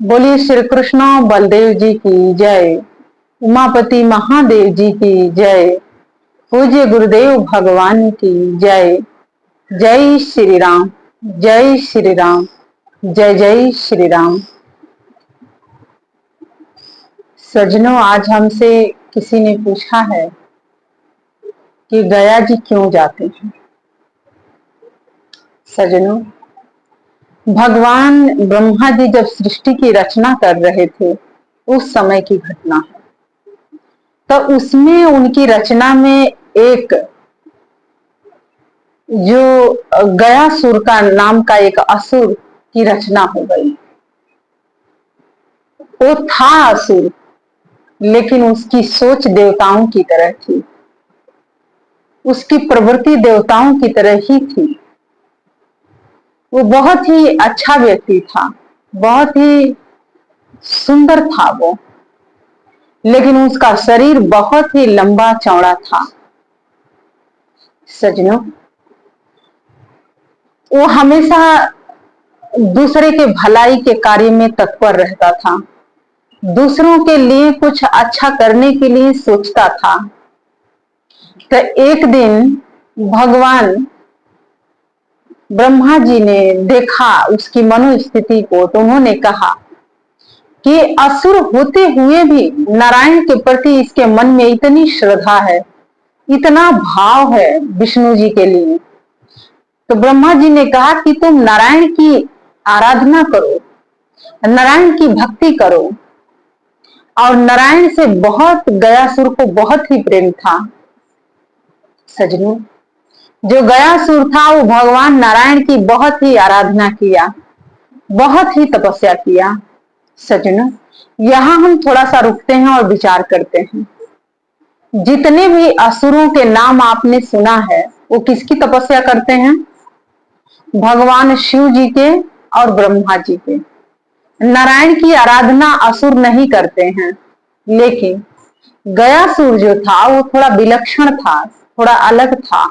बोलिए श्री कृष्ण बलदेव जी की जय। उमापति महादेव जी की जय। पूज्य गुरुदेव भगवान की जय। जय श्री राम, जय श्री राम, जय जय श्री राम। सज्जनों, आज हमसे किसी ने पूछा है कि गया जी क्यों जाते हैं। सज्जनों, भगवान ब्रह्मा जी जब सृष्टि की रचना कर रहे थे उस समय की घटना है। तो उसमें उनकी रचना में एक जो गयासुर का नाम का एक असुर की रचना हो गई। वो था असुर, लेकिन उसकी सोच देवताओं की तरह थी, उसकी प्रवृत्ति देवताओं की तरह ही थी। वो बहुत ही अच्छा व्यक्ति था, बहुत ही सुंदर था वो, लेकिन उसका शरीर बहुत ही लंबा चौड़ा था। सज्जनों, वो हमेशा दूसरे के भलाई के कार्य में तत्पर रहता था, दूसरों के लिए कुछ अच्छा करने के लिए सोचता था। तो एक दिन भगवान ब्रह्मा जी ने देखा उसकी मनोस्थिति को, तो उन्होंने कहा कि असुर होते हुए भी नारायण के प्रति इसके मन में इतनी श्रद्धा है, इतना भाव है विष्णु जी के लिए। तो ब्रह्मा जी ने कहा कि तुम नारायण की आराधना करो, नारायण की भक्ति करो। और नारायण से बहुत गयासुर को बहुत ही प्रेम था। सजनों, जो गयासुर था वो भगवान नारायण की बहुत ही आराधना किया, बहुत ही तपस्या किया। सजनों, यहां हम थोड़ा सा रुकते हैं और विचार करते हैं। जितने भी असुरों के नाम आपने सुना है वो किसकी तपस्या करते हैं? भगवान शिव जी के और ब्रह्मा जी के। नारायण की आराधना असुर नहीं करते हैं, लेकिन गयासुर जो था वो थोड़ा विलक्षण था, थोड़ा अलग था।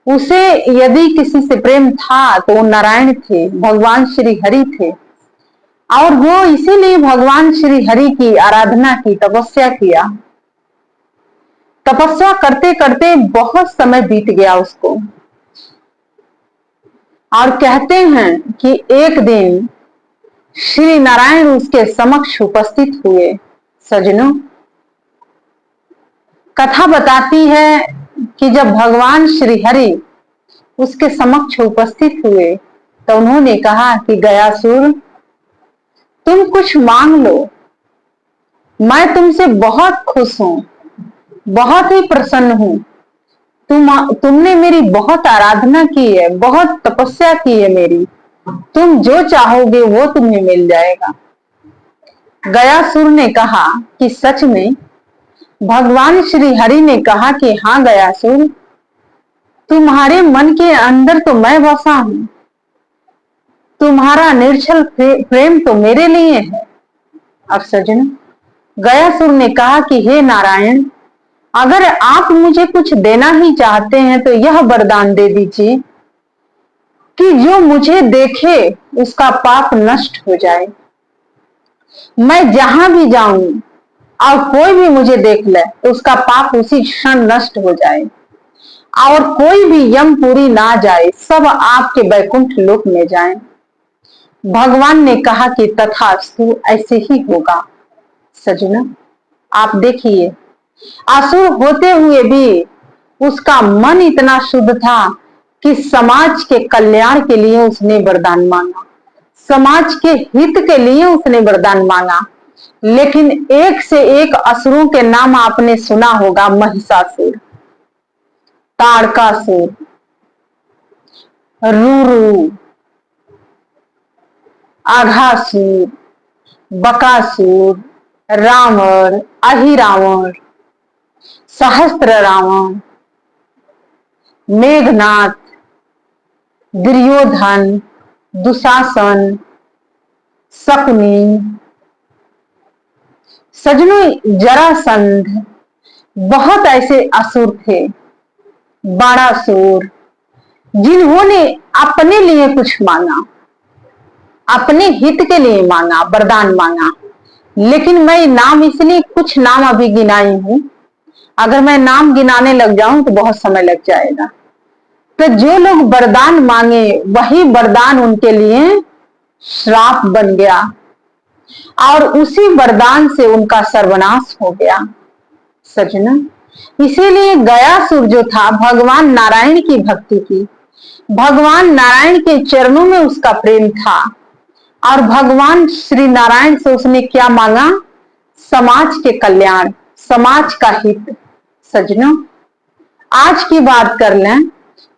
उसे यदि किसी से प्रेम था तो वो नारायण थे, भगवान श्री हरि थे। और वो इसीलिए भगवान श्री हरि की आराधना की, तपस्या किया। तपस्या करते करते बहुत समय बीत गया उसको, और कहते हैं कि एक दिन श्री नारायण उसके समक्ष उपस्थित हुए। सजनों, कथा बताती है कि जब भगवान श्री हरि उसके समक्ष उपस्थित हुए तो उन्होंने कहा कि गयासुर, तुम कुछ मांग लो, मैं तुमसे बहुत खुश हूं, बहुत ही प्रसन्न हूं। तुमने मेरी बहुत आराधना की है, बहुत तपस्या की है मेरी, तुम जो चाहोगे वो तुम्हें मिल जाएगा। गयासुर ने कहा कि सच में? भगवान श्री हरि ने कहा कि हाँ गयासुर, तुम्हारे मन के अंदर तो मैं बसा हूं, तुम्हारा निर्छल प्रेम तो मेरे लिए है। अब सज्जन, गयासुर ने कहा कि हे नारायण, अगर आप मुझे कुछ देना ही चाहते हैं तो यह वरदान दे दीजिए कि जो मुझे देखे उसका पाप नष्ट हो जाए। मैं जहां भी जाऊं और कोई भी मुझे देख ले तो उसका पाप उसी क्षण नष्ट हो जाए, और कोई भी यमपुरी ना जाए, सब आपके वैकुंठ लोक में जाएं। भगवान ने कहा कि तथास्तु, ऐसे ही होगा। सजना, आप देखिए, असुर होते हुए भी उसका मन इतना शुद्ध था कि समाज के कल्याण के लिए उसने वरदान मांगा, समाज के हित के लिए उसने वरदान मांगा। लेकिन एक से एक असुरों के नाम आपने सुना होगा, महिषासुर, ताड़कासुर, रूरू, आघासुर, बकासुर, रावण, अहिरावण, सहस्त्र रावण, मेघनाथ, दुर्योधन, दुशासन, शकुनी, सजनों, जरासंध, बहुत ऐसे असुर थे, बाणासुर, जिन्होंने अपने लिए कुछ मांगा अपने हित के लिए मांगा, वरदान मांगा। लेकिन मैं नाम इसलिए कुछ नाम अभी गिनाई हूं, अगर मैं नाम गिनाने लग जाऊं तो बहुत समय लग जाएगा। तो जो लोग वरदान मांगे वही वरदान उनके लिए श्राप बन गया और उसी वरदान से उनका सर्वनाश हो गया। सजना, इसीलिए गयासुर जो था भगवान नारायण की भक्ति की, भगवान नारायण के चरणों में उसका प्रेम था और भगवान श्री नारायण से उसने क्या मांगा? समाज के कल्याण, समाज का हित। सजनों, आज की बात कर लें,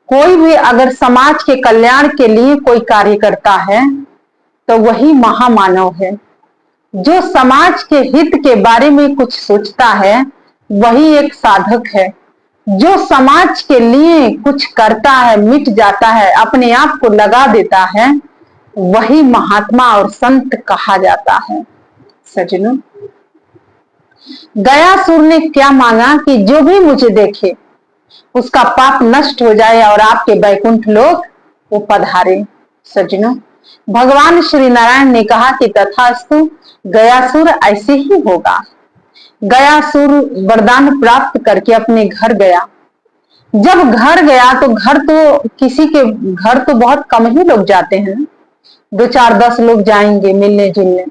कोई भी अगर समाज के कल्याण के लिए कोई कार्य करता है तो वही महामानव है। जो समाज के हित के बारे में कुछ सोचता है वही एक साधक है। जो समाज के लिए कुछ करता है, मिट जाता है, अपने आप को लगा देता है, वही महात्मा और संत कहा जाता है। सजनों, गयासुर ने क्या मांगा कि जो भी मुझे देखे उसका पाप नष्ट हो जाए और आपके वैकुंठ लोक वो पधारे। सजनों, भगवान श्री नारायण ने कहा कि तथास्तु, गयासुर ऐसे ही होगा। गयासुर वरदान प्राप्त करके अपने घर गया। जब घर गया तो घर तो किसी के घर तो बहुत कम ही लोग जाते हैं, 2 4 10 लोग जाएंगे मिलने जुलने।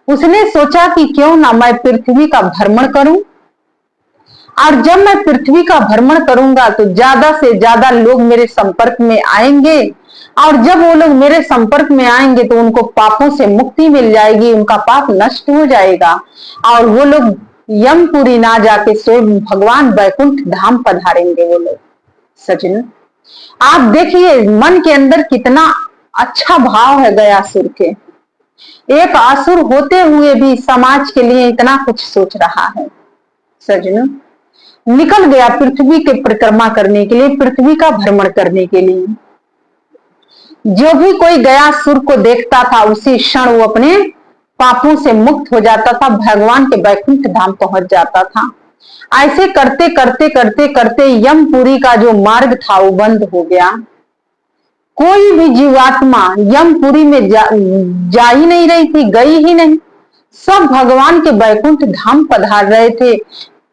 उसने सोचा कि क्यों ना मैं पृथ्वी का भ्रमण करूं, और जब मैं पृथ्वी का भ्रमण करूंगा तो ज्यादा से ज्यादा लोग मेरे संपर्क में आएंगे, और जब वो लोग मेरे संपर्क में आएंगे तो उनको पापों से मुक्ति मिल जाएगी, उनका पाप नष्ट हो जाएगा और वो लोग यमपुरी ना जाके स्वयं भगवान वैकुंठ धाम पधारेंगे वो लोग। सजन, आप देखिए मन के अंदर कितना अच्छा भाव है गयासुर के। एक असुर होते हुए भी समाज के लिए इतना कुछ सोच रहा है। सजनों, निकल गया पृथ्वी के परिक्रमा करने के लिए, पृथ्वी का भ्रमण करने के लिए। जो भी कोई गयासुर को देखता था उसी क्षण वो अपने पापों से मुक्त हो जाता था, भगवान के वैकुंठ धाम पहुंच जाता था। ऐसे करते करते करते करते यमपुरी का जो मार्ग था वो बंद हो गया। कोई भी जीवात्मा यमपुरी में जा ही नहीं रही थी, गई ही नहीं। सब भगवान के वैकुंठ धाम पधार रहे थे,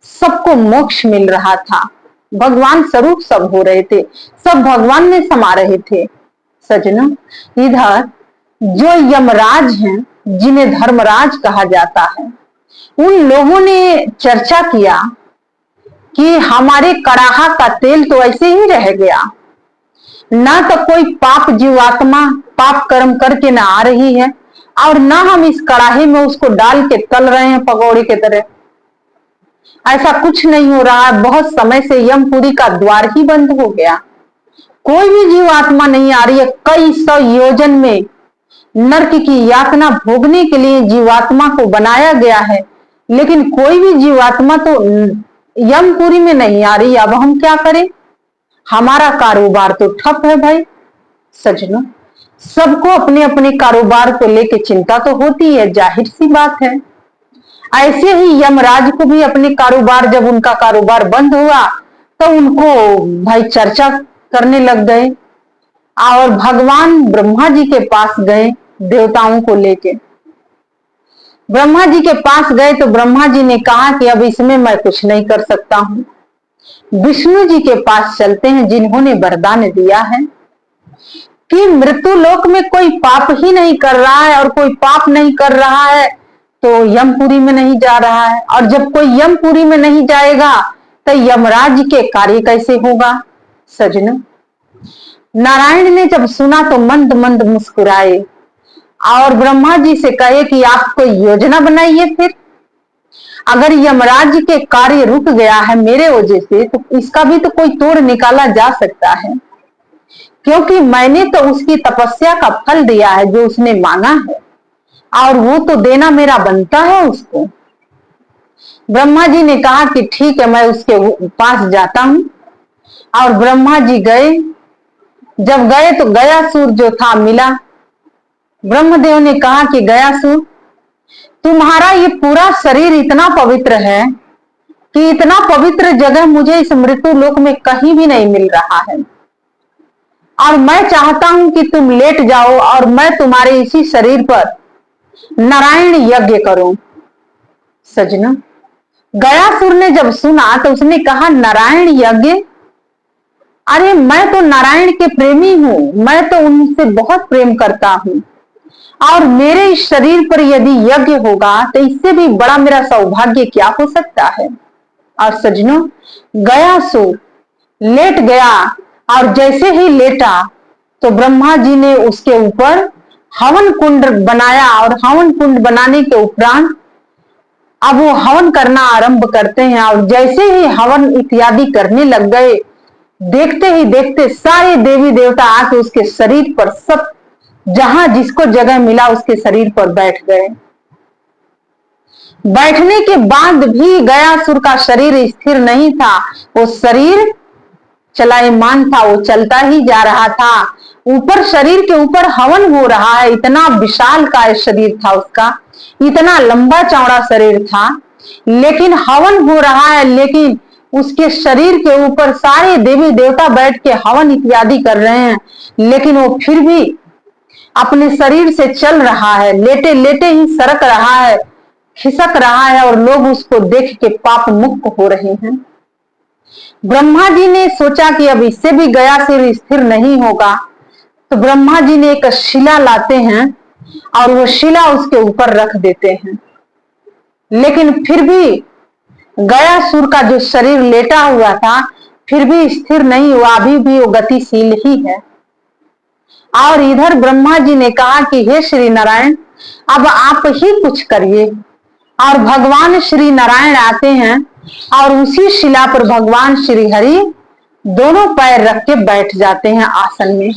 सबको मोक्ष मिल रहा था, भगवान स्वरूप सब हो रहे थे, सब भगवान में समा रहे थे। सजनों, इधर जो यमराज हैं, जिन्हें धर्मराज कहा जाता है, उन लोगों ने चर्चा किया कि हमारे कड़ाहा का तेल तो ऐसे ही रह गया, ना तो कोई पाप जीवात्मा पाप कर्म करके ना आ रही है और ना हम इस कड़ाहे में उसको डाल के तल रहे हैं पकौड़े की तरह। ऐसा कुछ नहीं हो रहा है। बहुत समय से यमपुरी का द्वार ही बंद हो गया, कोई भी जीवात्मा नहीं आ रही है। कई 100 योजन में नरक की यातना भोगने के लिए जीवात्मा को बनाया गया है, लेकिन कोई भी जीवात्मा तो यमपुरी में नहीं आ रही। अब हम क्या करें? हमारा कारोबार तो ठप है भाई। सजनों, सबको अपने अपने कारोबार को लेके चिंता तो होती है, जाहिर सी बात है। ऐसे ही यमराज को भी अपने कारोबार, जब उनका कारोबार बंद हुआ तो उनको भाई चर्चा करने लग गए और भगवान ब्रह्मा जी के पास गए देवताओं को लेके। ब्रह्मा जी के पास गए तो ब्रह्मा जी ने कहा कि अब इसमें मैं कुछ नहीं कर सकता हूं, विष्णु जी के पास चलते हैं जिन्होंने वरदान दिया है कि मृत्यु लोक में कोई पाप ही नहीं कर रहा है, और कोई पाप नहीं कर रहा है तो यमपुरी में नहीं जा रहा है, और जब कोई यमपुरी में नहीं जाएगा तो यमराज के कार्य कैसे होगा। सजनों, नारायण ने जब सुना तो मंद मंद मुस्कुराए और ब्रह्मा जी से कहे कि आप कोई योजना बनाइए, फिर अगर यमराज के कार्य रुक गया है मेरे वजह से तो इसका भी तो कोई तोड़ निकाला जा सकता है, क्योंकि मैंने तो उसकी तपस्या का फल दिया है जो उसने मांगा है, और वो तो देना मेरा बनता है उसको। ब्रह्मा जी ने कहा कि ठीक है, मैं उसके पास जाता हूं। और ब्रह्मा जी गए। जब गए तो गयासुर जो था मिला। ब्रह्मदेव ने कहा कि गयासुर, तुम्हारा ये पूरा शरीर इतना पवित्र है कि इतना पवित्र जगह मुझे इस मृत्यु लोक में कहीं भी नहीं मिल रहा है। और मैं चाहता हूं कि तुम लेट जाओ और मैं तुम्हारे इसी शरीर पर नारायण यज्ञ करूं। सजनों, गयासुर ने जब सुना तो उसने कहा, नारायण यज्ञ? अरे मैं तो नारायण के प्रेमी हूं, मैं तो उनसे बहुत प्रेम करता हूं, और मेरे इस शरीर पर यदि यज्ञ होगा तो इससे भी बड़ा मेरा सौभाग्य क्या हो सकता है। और सजनों, गयासुर लेट गया, और जैसे ही लेटा तो ब्रह्मा जी ने उसके ऊपर हवन कुंड बनाया, और हवन कुंड बनाने के उपरांत अब वो हवन करना आरंभ करते हैं। और जैसे ही हवन इत्यादि करने लग गए, देखते ही देखते सारे देवी देवता आके उसके शरीर पर, सब जहां जिसको जगह मिला उसके शरीर पर बैठ गए। बैठने के बाद भी गयासुर का शरीर स्थिर नहीं था, वो शरीर चलायमान था, वो चलता ही जा रहा था। ऊपर शरीर के ऊपर हवन हो रहा है, इतना विशाल का शरीर था उसका, इतना लंबा चौड़ा शरीर था, लेकिन हवन हो रहा है, लेकिन उसके शरीर के ऊपर सारे देवी देवता बैठ के हवन इत्यादि कर रहे हैं, लेकिन वो फिर भी अपने शरीर से चल रहा है, लेटे लेटे ही सरक रहा है, खिसक रहा है, और लोग उसको देख के पाप मुक्त हो रहे हैं। ब्रह्मा जी ने सोचा कि अब इससे भी गयासुर स्थिर नहीं होगा, तो ब्रह्मा जी ने एक शिला लाते हैं और वो शिला उसके ऊपर रख देते हैं, लेकिन फिर भी गयासुर का जो शरीर लेटा हुआ था फिर भी स्थिर नहीं हुआ, अभी भी वो गतिशील ही है। और इधर ब्रह्मा जी ने कहा कि हे श्री नारायण, अब आप ही कुछ करिए। और भगवान श्री नारायण आते हैं और उसी शिला पर भगवान श्री हरि दोनों पैर रख के बैठ जाते हैं आसन में।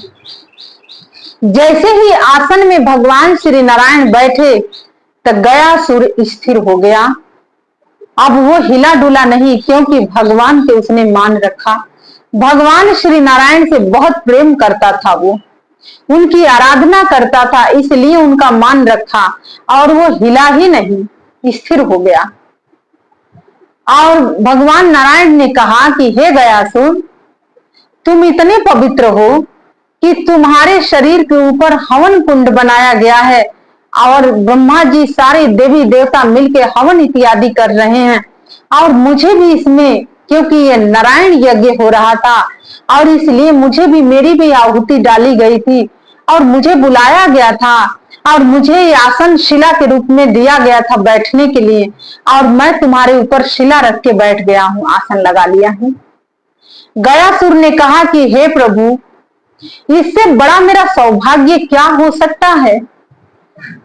जैसे ही आसन में भगवान श्री नारायण बैठे तो गयासुर स्थिर हो गया। अब वो हिला डुला नहीं, क्योंकि भगवान के उसने मान रखा। भगवान श्री नारायण से बहुत प्रेम करता था, वो उनकी आराधना करता था, इसलिए उनका मान रखा और वो हिला ही नहीं, स्थिर हो गया। और भगवान नारायण ने कहा कि हे गयासुर, तुम इतने पवित्र हो कि तुम्हारे शरीर के ऊपर हवन कुंड बनाया गया है, और ब्रह्मा जी सारे देवी देवता मिलके हवन इत्यादि कर रहे हैं, और मुझे भी इसमें, क्योंकि ये नारायण यज्ञ हो रहा था और इसलिए मुझे भी, मेरी भी आहुति डाली गई थी और मुझे बुलाया गया था, और मुझे ये आसन शिला के रूप में दिया गया था बैठने के लिए, और मैं तुम्हारे ऊपर शिला रख के बैठ गया हूं, आसन लगा लिया हूं। गयासुर ने कहा कि हे प्रभु, इससे बड़ा मेरा सौभाग्य क्या हो सकता है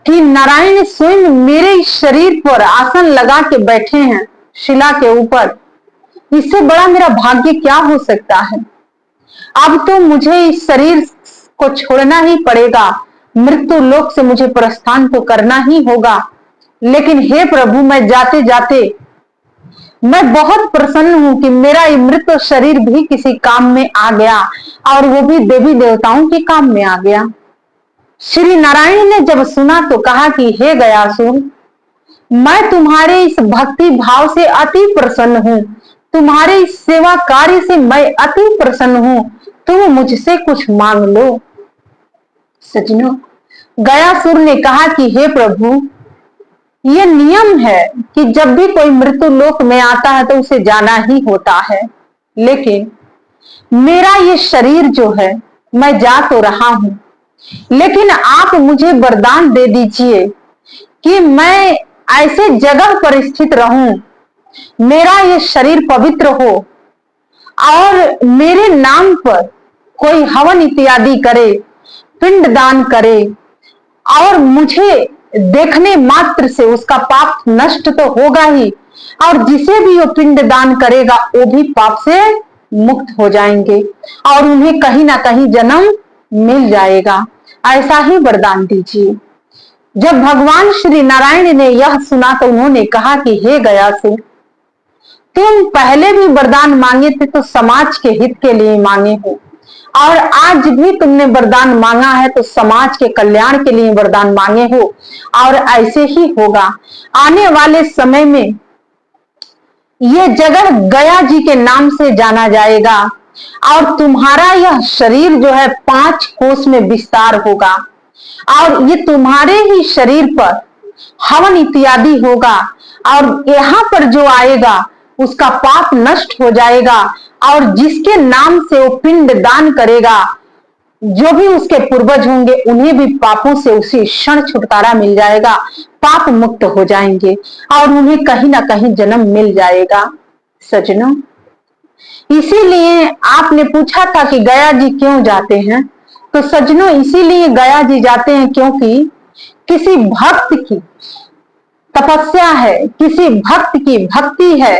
कि नारायण स्वयं मेरे शरीर पर आसन लगा के बैठे हैं शिला के ऊपर। इससे बड़ा मेरा भाग्य क्या हो सकता है। अब तो मुझे इस शरीर को छोड़ना ही पड़ेगा, मृत्यु लोक से मुझे प्रस्थान तो करना ही होगा, लेकिन हे प्रभु, मैं जाते जाते मैं बहुत प्रसन्न हूं कि मेरा ये मृत शरीर भी किसी काम में आ गया, और वो भी देवी देवताओं के काम में आ गया। श्री नारायण ने जब सुना तो कहा कि हे गयासुर, मैं तुम्हारे इस भक्ति भाव से अति प्रसन्न हूं, तुम्हारे इस सेवा कार्य से मैं अति प्रसन्न हूं, तुम मुझसे कुछ मांग लो। सजनों, गयासुर ने कहा कि हे प्रभु, ये नियम है कि जब भी कोई मृत्यु लोक में आता है तो उसे जाना ही होता है, लेकिन मेरा ये शरीर जो है, मैं जा तो रहा हूं, लेकिन आप मुझे वरदान दे दीजिए कि मैं ऐसे जगह पर स्थित रहूं, मेरा ये शरीर पवित्र हो और मेरे नाम पर कोई हवन इत्यादि करे, पिंड दान करे, और मुझे देखने मात्र से उसका पाप नष्ट तो होगा ही, और जिसे भी वो पिंड दान करेगा वो भी पाप से मुक्त हो जाएंगे और उन्हें कहीं ना कहीं जन्म मिल जाएगा। ऐसा ही वरदान दीजिए। जब भगवान श्री नारायण ने यह सुना तो उन्होंने कहा कि हे गयासुर, तुम पहले भी वरदान मांगे थे तो समाज के हित के लिए मांगे हो, और आज भी तुमने वरदान मांगा है तो समाज के कल्याण के लिए वरदान मांगे हो, और ऐसे ही होगा। आने वाले समय में यह जगह गया जी के नाम से जाना जाएगा, और तुम्हारा यह शरीर जो है 5 कोस में विस्तार होगा और ये तुम्हारे ही शरीर पर हवन इत्यादि होगा और यहाँ पर जो आएगा उसका पाप नष्ट हो जाएगा और जिसके नाम से वो पिंड दान करेगा, जो भी उसके पूर्वज होंगे उन्हें भी पापों से उसी क्षण छुटकारा मिल जाएगा, पाप मुक्त हो जाएंगे और उन्हें कहीं ना कहीं जन्म मिल जाएगा। सज्जनों, इसीलिए आपने पूछा था कि गया जी क्यों जाते हैं, तो सज्जनों इसीलिए गया जी जाते हैं क्योंकि किसी भक्त की तपस्या है, किसी भक्त की भक्ति है,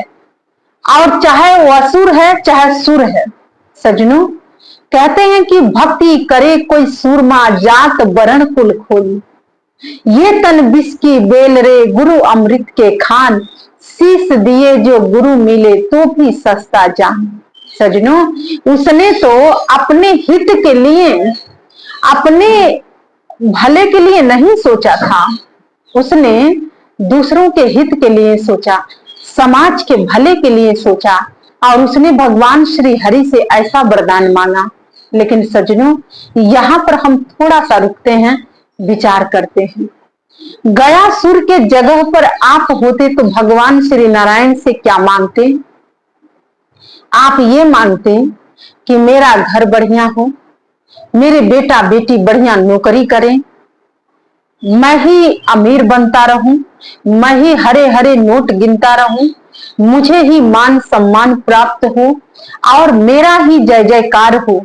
और चाहे वो असुर है चाहे सुर है। सज्जनों, कहते हैं कि भक्ति करे कोई सूरमा जात वरण कुल खोई, ये तन विष की बेल रे गुरु अमृत के खान, शीश दिए जो गुरु मिले तो भी सस्ता जान। सज्जनों, उसने तो अपने हित के लिए, अपने भले के लिए नहीं सोचा था, उसने दूसरों के हित के लिए सोचा, समाज के भले के लिए सोचा और उसने भगवान श्री हरि से ऐसा वरदान मांगा। लेकिन सज्जनों, यहाँ पर हम थोड़ा सा रुकते हैं, विचार करते हैं। गयासुर के जगह पर आप होते तो भगवान श्री नारायण से क्या मांगते? आप ये मांगते कि मेरा घर बढ़िया हो, मेरे बेटा बेटी बढ़िया नौकरी करें, मैं ही अमीर बनता रहूं, मैं ही हरे हरे नोट गिनता रहूं, मुझे ही मान सम्मान प्राप्त हो और मेरा ही जय जयकार हो।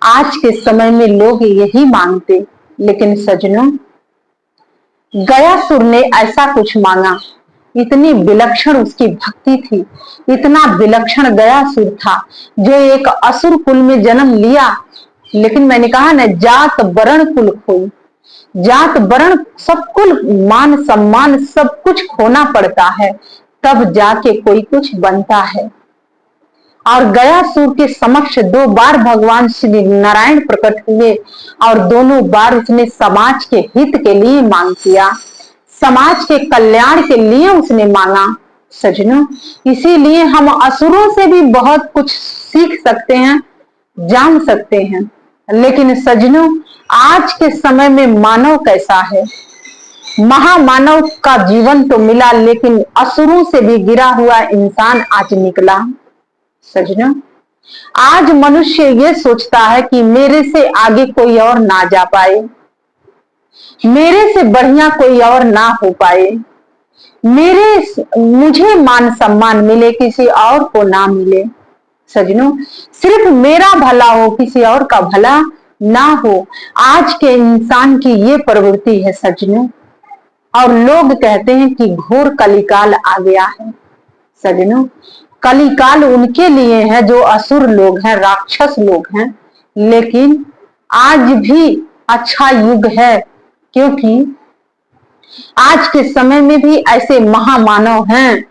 आज के समय में लोग यही मांगते। लेकिन सज्जनों, गयासुर ने ऐसा कुछ मांगा, इतनी विलक्षण उसकी भक्ति थी, इतना विलक्षण गयासुर था जो एक असुर कुल में जन्म लिया। लेकिन मैंने कहा ना, जात वरण कुल खोई, जात वरण सब कुल मान सम्मान सब कुछ खोना पड़ता है, तब जाके कोई कुछ बनता है। और गयासुर के समक्ष 2 बार भगवान श्री नारायण प्रकट हुए और दोनों बार उसने समाज के हित के लिए मांग किया, समाज के कल्याण के लिए उसने मांगा। सज्जनों, इसीलिए हम असुरों से भी बहुत कुछ सीख सकते हैं, जान सकते हैं। लेकिन सज्जनों, आज के समय में मानव कैसा है? महामानव का जीवन तो मिला, लेकिन असुरों से भी गिरा हुआ इंसान आज निकला। सज्जनों, आज मनुष्य ये सोचता है कि मेरे से आगे कोई और ना जा पाए, मेरे से बढ़िया कोई और ना हो पाए, मुझे मान सम्मान मिले, किसी और को ना मिले। सज्जनों, सिर्फ मेरा भला हो, किसी और का भला ना हो, आज के इंसान की ये प्रवृत्ति है सज्जनों। और लोग कहते हैं कि घोर कलिकाल आ गया है। सज्जनों, कलिकाल उनके लिए है जो असुर लोग हैं, राक्षस लोग हैं, लेकिन आज भी अच्छा युग है, क्योंकि आज के समय में भी ऐसे महामानव हैं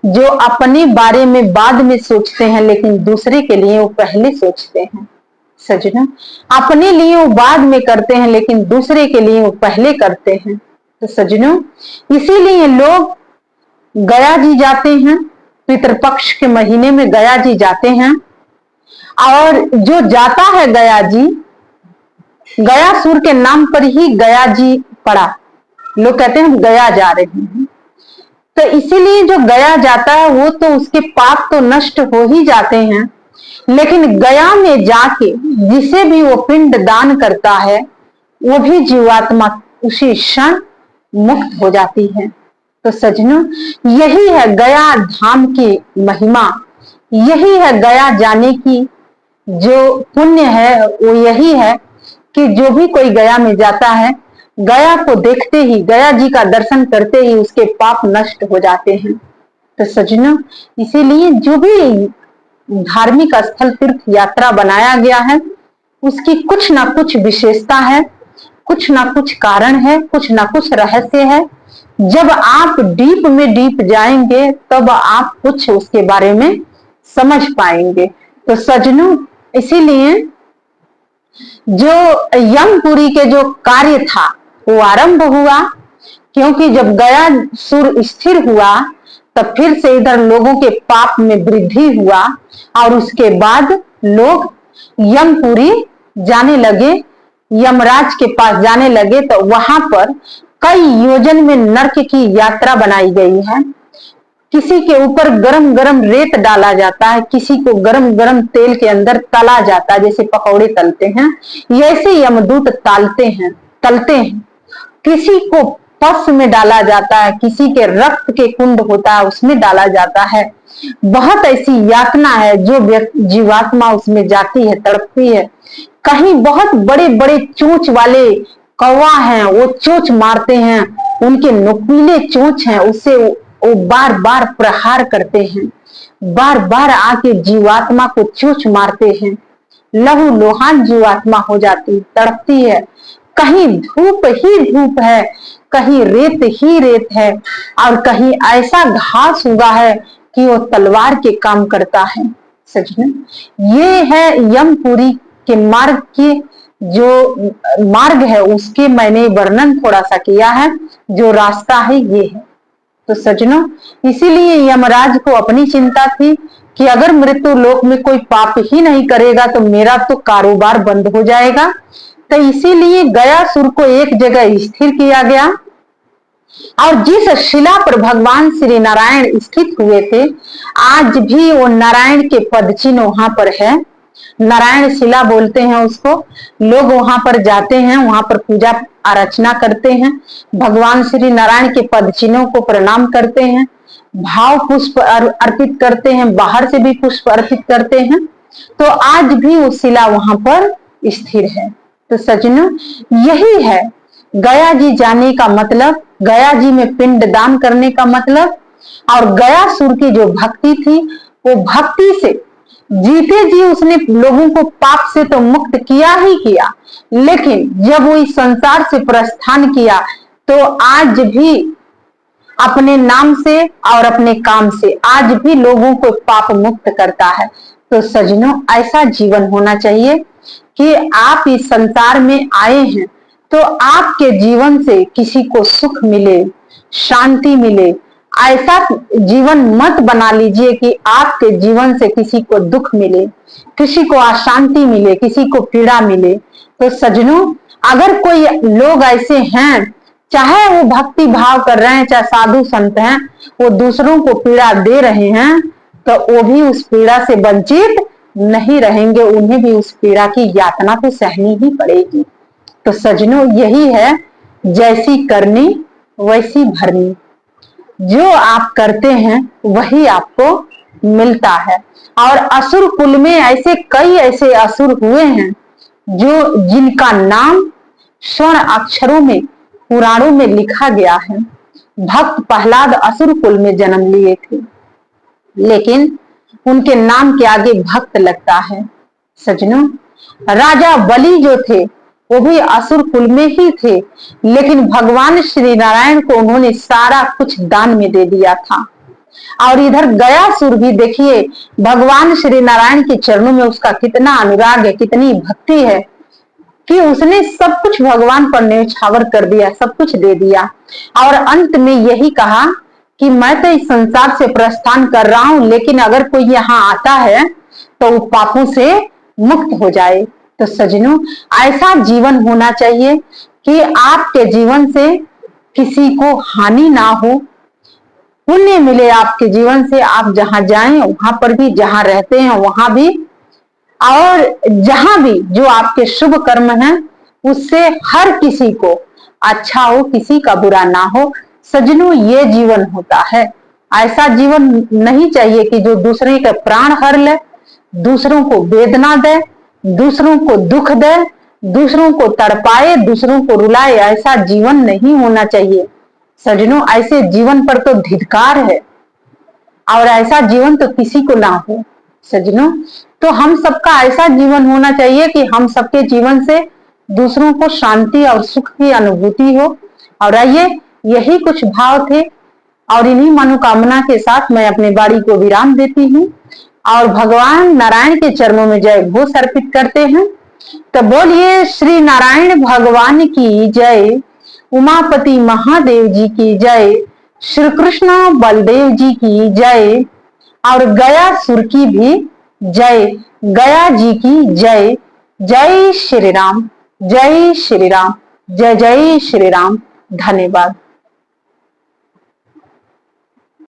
जो अपने बारे में बाद में सोचते हैं, लेकिन दूसरे के लिए वो पहले सोचते हैं। सज्जनों, अपने लिए वो बाद में करते हैं, लेकिन दूसरे के लिए वो पहले करते हैं। तो सज्जनों, इसीलिए लोग गया जी जाते हैं, पितृपक्ष के महीने में गया जी जाते हैं, और जो जाता है गया जी, गयासुर के नाम पर ही गया जी पड़ा। लोग कहते हैं हम गया जा रहे हैं, तो इसीलिए जो गया जाता है वो तो उसके पाप तो नष्ट हो ही जाते हैं, लेकिन गया में जाके जिसे भी वो पिंड दान करता है वो भी जीवात्मा उसी क्षण मुक्त हो जाती है। तो सज्जनों, यही है गया धाम की महिमा, यही है गया जाने की जो पुण्य है, वो यही है कि जो भी कोई गया में जाता है, गया को देखते ही, गया जी का दर्शन करते ही उसके पाप नष्ट हो जाते हैं। तो सज्जनों, इसीलिए जो भी धार्मिक स्थल तीर्थ यात्रा बनाया गया है उसकी कुछ ना कुछ विशेषता है, कुछ ना कुछ कारण है, कुछ ना कुछ रहस्य है। जब आप डीप में डीप जाएंगे तब आप कुछ उसके बारे में समझ पाएंगे। तो सज्जनों, इसीलिए जो यमपुरी के जो कार्य था वो आरंभ हुआ, क्योंकि जब गया सुर स्थिर हुआ तब फिर से इधर लोगों के पाप में वृद्धि हुआ और उसके बाद लोग यमपुरी जाने लगे, यमराज के पास जाने लगे, तो वहां पर कई योजन में नरक की यात्रा बनाई गई है। किसी के ऊपर गरम गरम रेत डाला जाता है, किसी को गरम गरम तेल के अंदर तला जाता है, जैसे पकौड़े तलते हैं, ऐसे यमदूत तलते हैं। किसी को पस में डाला जाता है, किसी के रक्त के कुंड होता है उसमें डाला जाता है। बहुत ऐसी यातना है जो जीवात्मा उसमें जाती है, तड़पती है। कहीं बहुत बड़े बड़े चोंच वाले कौवा हैं, वो चोंच मारते हैं, उनके नुकीले चोंच हैं, उससे वो बार बार प्रहार करते हैं, बार बार आके जीवात्मा को चोंच मारते हैं। लहू लोहान जीवात्मा हो जाती, तड़पती है। कहीं धूप ही धूप है, कहीं रेत ही रेत है, और कहीं ऐसा घास उगा है कि वो तलवार के काम करता है। सच में ये है यमपुरी के मार्ग की जो मार्ग है, उसके मैंने वर्णन थोड़ा सा किया है। जो रास्ता है ये है। तो सज्जनों, इसीलिए यमराज को अपनी चिंता थी कि अगर मृत्यु लोक में कोई पाप ही नहीं करेगा तो मेरा तो कारोबार बंद हो जाएगा। तो इसीलिए गयासुर को एक जगह स्थिर किया गया, और जिस शिला पर भगवान श्री नारायण स्थित हुए थे, आज भी वो नारायण के पद चिन्ह वहां पर है। नारायण शिला बोलते हैं उसको। लोग वहां पर जाते हैं, वहां पर पूजा अर्चना करते हैं, भगवान श्री नारायण के पद चिन्हों को प्रणाम करते हैं, भाव पुष्प अर्पित करते हैं, बाहर से भी पुष्प अर्पित करते हैं। तो आज भी वो शिला वहां पर स्थिर है। तो सज्जनों, यही है गया जी जाने का मतलब, गया जी में पिंड दान करने का मतलब। और गयासुर की जो भक्ति थी, वो भक्ति से जीते जी उसने लोगों को पाप से तो मुक्त किया ही किया, लेकिन जब वो इस संसार से प्रस्थान किया तो आज भी अपने नाम से और अपने काम से आज भी लोगों को पाप मुक्त करता है। तो सज्जनों, ऐसा जीवन होना चाहिए कि आप इस संसार में आए हैं तो आपके जीवन से किसी को सुख मिले, शांति मिले। ऐसा जीवन मत बना लीजिए कि आपके जीवन से किसी को दुख मिले, किसी को अशांति मिले, किसी को पीड़ा मिले। तो सज्जनों, अगर कोई लोग ऐसे हैं, चाहे वो भक्ति भाव कर रहे हैं, चाहे साधु संत हैं, वो दूसरों को पीड़ा दे रहे हैं, तो वो भी उस पीड़ा से वंचित नहीं रहेंगे, उन्हें भी उस पीड़ा की यातना तो सहनी ही पड़ेगी। तो सज्जनों, यही है, जैसी करनी वैसी भरनी। जो आप करते हैं वही आपको मिलता है। और असुर कुल में ऐसे कई ऐसे असुर हुए हैं जो जिनका नाम स्वर्ण अक्षरों में पुराणों में लिखा गया है। भक्त प्रहलाद असुर कुल में जन्म लिए थे, लेकिन उनके नाम के आगे भक्त लगता है। सज्जनों, राजा बलि जो थे वो भी असुर कुल में ही थे, लेकिन भगवान श्री नारायण को उन्होंने सारा कुछ दान में दे दिया था। और इधर गयासुर भी देखिए, भगवान श्री नारायण के चरणों में उसका कितना अनुराग है, कितनी भक्ति है कि उसने सब कुछ भगवान पर न्यौछावर कर दिया, सब कुछ दे दिया। और अंत में यही कहा कि मैं तो इस संसार से प्रस्थान कर रहा हूं, लेकिन अगर कोई यहाँ आता है तो वो पापों से मुक्त हो जाए। तो सज्जनों, ऐसा जीवन होना चाहिए कि आपके जीवन से किसी को हानि ना हो, पुण्य मिले आपके जीवन से। आप जहां जाएं वहां पर भी, जहां रहते हैं वहां भी, और जहां भी जो आपके शुभ कर्म हैं उससे हर किसी को अच्छा हो, किसी का बुरा ना हो। सज्जनों, ये जीवन होता है। ऐसा जीवन नहीं चाहिए कि जो दूसरे के प्राण हर ले, दूसरों को वेदना दे, दूसरों को दुख दे, दूसरों को तड़पाए, दूसरों को रुलाए। ऐसा जीवन नहीं होना चाहिए। सज्जनों, ऐसे जीवन पर तो धिक्कार है, और ऐसा जीवन तो किसी को ना हो। सज्जनों, तो हम सबका ऐसा जीवन होना चाहिए कि हम सबके जीवन से दूसरों को शांति और सुख की अनुभूति हो। और आइए, यही कुछ भाव थे, और इन्हीं मनोकामना के साथ मैं अपने वाणी को विराम देती हूँ और भगवान नारायण के चरणों में जय घोष अर्पित करते हैं। तो बोलिए श्री नारायण भगवान की जय, उमापति महादेव जी की जय, श्री कृष्ण बलदेव जी की जय, और गयासुर की भी जय गया जी की जय। जय श्री राम, जय श्री राम, जय जय श्री राम। धन्यवाद।